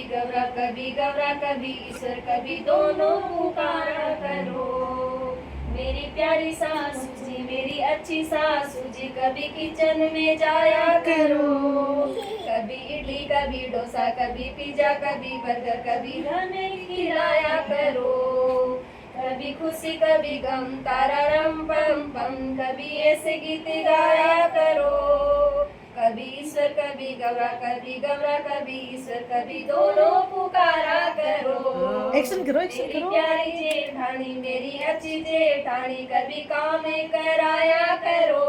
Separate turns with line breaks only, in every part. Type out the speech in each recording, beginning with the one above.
गौरा कभी ईश्वर कभी दोनों पुकारा करो। मेरी प्यारी सासू जी मेरी अच्छी सासू जी कभी किचन में जाया करो। कभी इडली कभी डोसा कभी पिज्जा कभी बर्गर कभी हमें खिलाया करो। कभी खुशी कभी गम तारारम पम पम कभी ऐसे गीत गाया करो। कभी ईश्वर कभी कभी ईश्वर कभी दोनों पुकारा करो।
एक्शन करो
मेरी प्यारी जेठानी मेरी अच्छी जेठानी कभी काम कराया करो।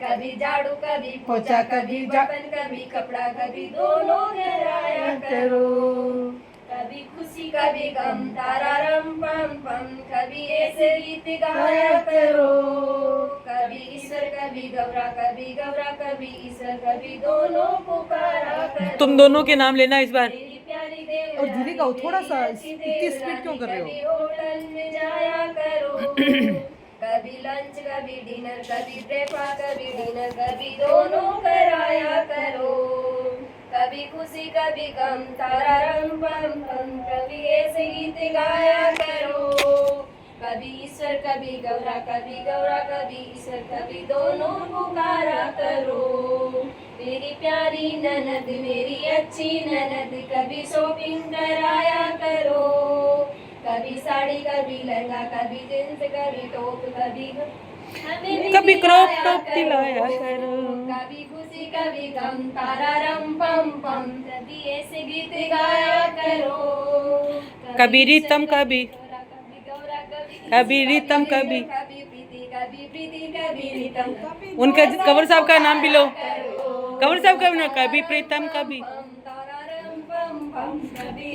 कभी झाड़ू कभी पोछा कभी बर्तन कभी कपड़ा कभी दोनों कराया करो। कभी खुशी कभी गम तारारम पम पम कभी ऐसे गीत गाया करो। कभी ईश्वर कभी गौरा कभी ईश्वर कभी दोनों पुकारा करो।
तुम दोनों के नाम लेना इस बार।
मेरी प्यारी देव
और धीरे गाओ थोड़ा सा, इतनी स्पीड क्यों कर रहे हो?
कभी होटल में जाया करो। कभी लंच कभी डिनर कभी ब्रेकफास्ट कभी डिनर कभी दोनों कराया करो। कभी खुशी कभी गम तारारम पम पम कभी ऐसे गीत गाया करो। कभी ईश्वर कभी गौरा कभी ईश्वर कभी दोनों पुकारा करो। मेरी प्यारी ननद मेरी अच्छी ननद कभी शॉपिंग कराया करो। कभी साड़ी कभी लहंगा कभी जींस कभी टॉप कभी
क्रॉप टॉप दिलाया करो।
कभी खुशी कभी गम तारारम पम पम कभी ऐसे गीत गाया करो।
कभी रितम कभी रितम कभी
प्रीति कभी रितम।
उनका कंवर साहब का नाम भी लो। कंवर साहब का ना कभी प्रीतम कभी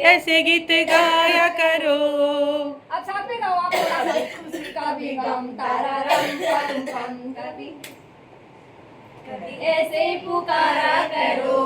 ऐसे गीत गाया करो।
अब साथ में गाओ आप खुशी कभी गम तारारम पम पम कभी ऐसे पुकारा करो।